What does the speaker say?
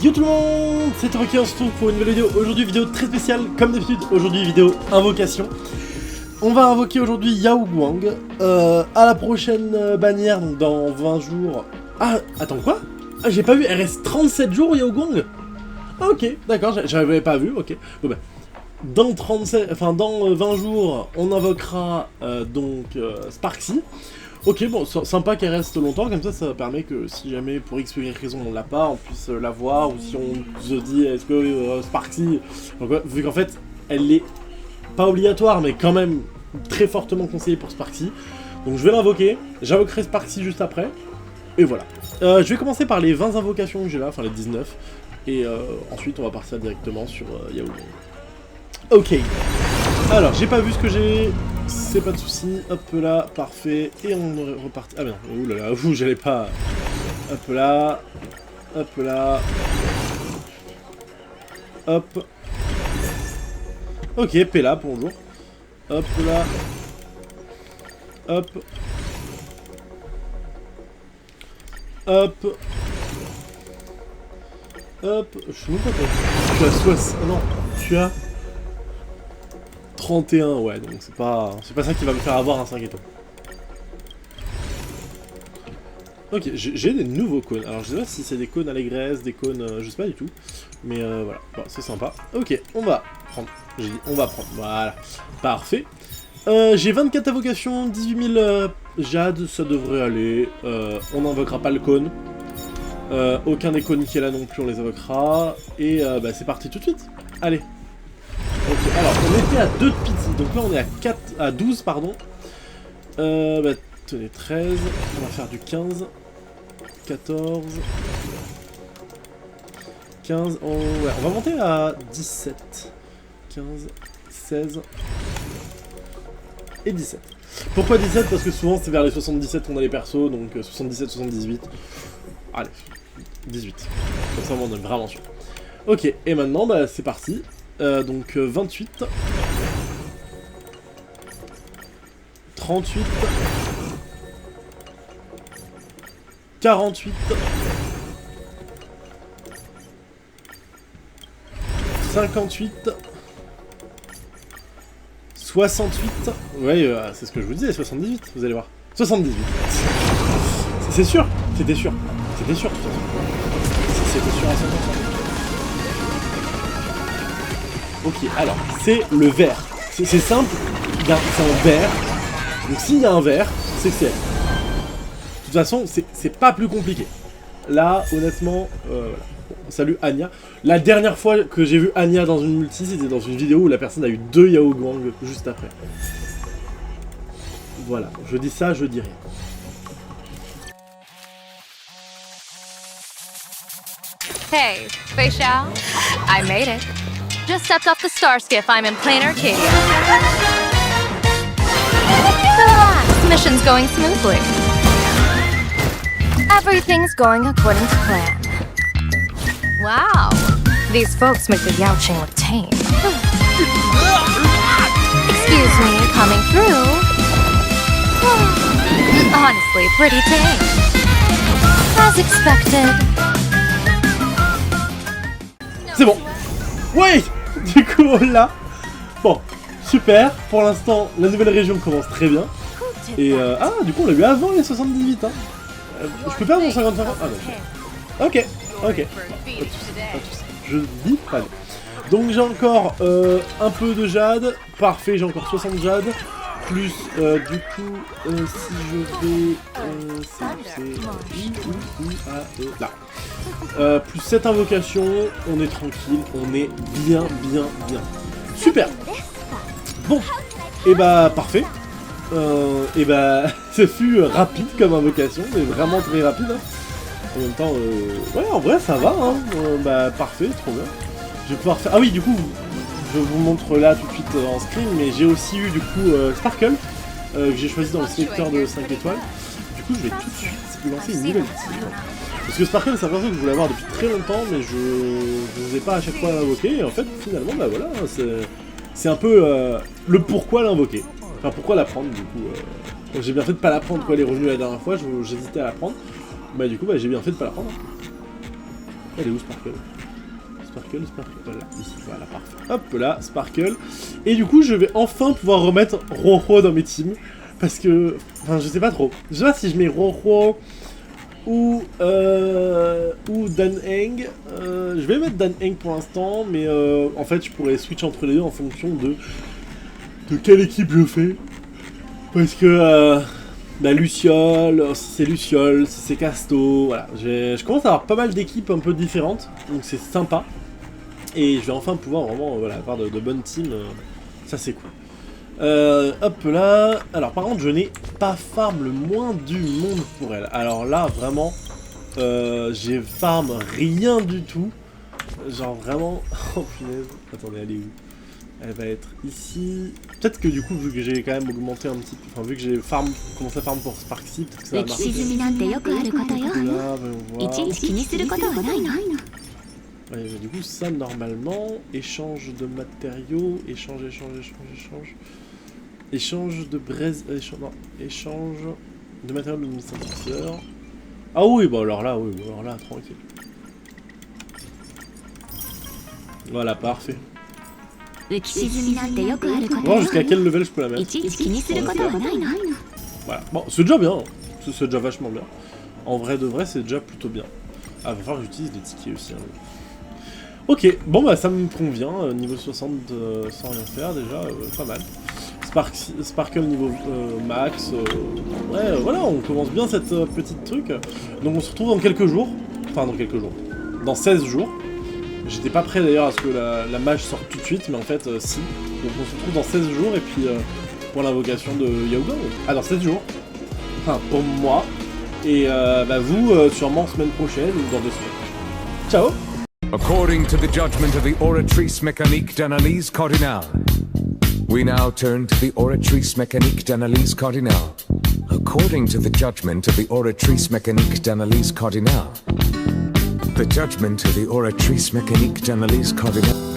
Yo tout le monde, c'est Rocky, on se retrouve pour une nouvelle vidéo. Aujourd'hui vidéo très spéciale, comme d'habitude, aujourd'hui vidéo invocation. On va invoquer aujourd'hui Yao Guang à la prochaine bannière, donc dans 20 jours. Ah, attends quoi? Ah, j'ai pas vu, elle reste 37 jours Yao Guang. Ah ok, d'accord, j'avais pas vu, ok. Bon bah, dans 20 jours, on invoquera Sparxy. Ok, bon, sympa qu'elle reste longtemps, comme ça permet que si jamais pour X ou Y raison on l'a pas, on puisse la voir, ou si on se dit est-ce que Sparxy... Donc, ouais, vu qu'en fait, elle est pas obligatoire, mais quand même très fortement conseillée pour Sparxy. Donc je vais l'invoquer, j'invoquerai Sparxy juste après, et voilà. Je vais commencer par les 20 invocations que j'ai là, enfin les 19, et ensuite on va partir directement sur Yao. Ok, alors j'ai pas vu ce que j'ai... C'est pas de soucis, hop là, parfait, et on repartit. Ah mais non, oulala, j'allais pas. Hop là, hop là, hop. Ok, Pella, bonjour. Hop là, hop, hop, hop. Je sais même pas quoi. Tu as 60. Non, tu as 31, ouais, donc c'est pas ça qui va me faire avoir un 5 étoiles. Ok, j'ai des nouveaux cônes. Alors je sais pas si c'est des cônes allégresse, des cônes, je sais pas du tout. Mais voilà, bon, c'est sympa. Ok, on va prendre. J'ai dit on va prendre, voilà. Parfait. J'ai 24 invocations, 18 000 jade, ça devrait aller. On n'invoquera pas le cône. Aucun des cônes qui est là non plus, on les invoquera. Et bah c'est parti tout de suite. Allez. Ok, alors on était à 2 de pity, donc là on est à 12, pardon. Bah tenez, 13, on va faire du 15, 14, 15, ouais, on va monter à 17, 15, 16 et 17. Pourquoi 17? Parce que souvent c'est vers les 77 qu'on a les persos, donc 77, 78, allez, 18, comme ça on est vraiment sûr. Ok, et maintenant bah c'est parti. Donc 28, 38, 48, 58, 68, ouais, c'est ce que je vous disais, 78, vous allez voir. 78. C'est sûr, c'était sûr, de toute façon. C'était sûr à 100%. Ok, alors, c'est le vert. C'est simple, c'est un vert. Donc s'il y a un vert, c'est que c'est elle. De toute façon, c'est pas plus compliqué. Là, honnêtement, voilà. Bon, salut Anya. La dernière fois que j'ai vu Anya dans une multi, c'était dans une vidéo où la personne a eu 2 Yao Guang juste après. Voilà, je dis ça, je dis rien. Hey, Fei Xiao, I made it. Just stepped off the star skiff. I'm in plain Arcadia. Relax, mission's going smoothly. Everything's going according to plan. Wow, these folks make the Yaoqing look tame. Excuse me, coming through. Honestly, pretty tame. As expected. C'est bon. Oui. Du coup, on l'a. Bon, super. Pour l'instant, la nouvelle région commence très bien. Et ah, du coup, on l'a eu avant les 78. Hein. Je peux perdre mon 55 ans? Ah non. Ok, ok. Pas de soucis. Je dis pas non. Donc j'ai encore un peu de jade. Parfait, j'ai encore 60 jade. Plus, du coup, si je vais... là. Plus 7 invocations, on est tranquille, on est bien. Super. Bon, et bah parfait. Et bah ce fut rapide comme invocation, mais vraiment très rapide. Hein. En même temps, ouais, en vrai ça va. Hein. Bah parfait, trop bien. Je vais pouvoir faire... Ah oui, du coup, je vous montre là tout de suite en screen, mais j'ai aussi eu du coup Sparkle, que j'ai choisi dans le sélecteur de 5 étoiles. Du coup, je vais tout de suite lancer une nouvelle team. Parce que Sparkle, c'est un perso que je voulais avoir depuis très longtemps, mais je ne vous ai pas à chaque fois invoqué. Et en fait, finalement, bah voilà, c'est un peu le pourquoi l'invoquer. Enfin, pourquoi la prendre, du coup. J'ai bien fait de pas la prendre quand elle est revenue la dernière fois, j'hésitais à la prendre. Bah du coup, bah, j'ai bien fait de pas la prendre. Elle est où Sparkle? Sparkle, voilà, ici, voilà, parfait. Hop là, Sparkle. Et du coup, je vais enfin pouvoir remettre Roro dans mes teams. Parce que, enfin, je sais pas trop. Je sais pas si je mets Roro ou Dan Heng. Je vais mettre Dan Heng pour l'instant, mais en fait, je pourrais switch entre les deux en fonction de quelle équipe je fais. Parce que, bah, Luciole, si c'est Luciole, si c'est Casto, voilà. Je commence à avoir pas mal d'équipes un peu différentes, donc c'est sympa. Et je vais enfin pouvoir vraiment voilà, avoir de bonnes teams, ça c'est cool. Hop là, alors par contre je n'ai pas farm le moins du monde pour elle. Alors là vraiment, j'ai farm rien du tout. Genre vraiment, oh punaise, attendez elle est où? Elle va être ici. Peut-être que du coup, vu que j'ai quand même augmenté un petit peu, enfin vu que j'ai commencé à farm pour Sparksy, peut-être que ça va marcher. Là, ouais, mais du coup, ça normalement, échange de matériaux, échange de braise, échange de matériaux de synthétiseur. Ah oui, bah alors là, tranquille. Voilà, parfait. Bon, jusqu'à quel level je peux la mettre? Voilà, bon, c'est déjà bien, c'est déjà vachement bien. En vrai de vrai, c'est déjà plutôt bien. Ah, va falloir que j'utilise des tickets aussi. Hein. Ok, bon bah ça me convient, niveau 60 sans rien faire déjà, pas mal. Sparkle niveau max, ouais voilà, on commence bien cette petite truc. Donc on se retrouve dans quelques jours, dans 16 jours. J'étais pas prêt d'ailleurs à ce que la mage sorte tout de suite, mais en fait si. Donc on se retrouve dans 16 jours et puis pour l'invocation de Yao Guang. Ah dans 7 jours, enfin pour moi, et bah vous sûrement semaine prochaine ou dans 2 semaines. Ciao. According to the judgment of the Oratrice Mécanique d'Analyse Cardinale, we now turn to the Oratrice Mécanique d'Analyse Cardinale. According to the judgment of the Oratrice Mécanique d'Analyse Cardinale, the judgment of the Oratrice Mécanique d'Analyse Cardinale.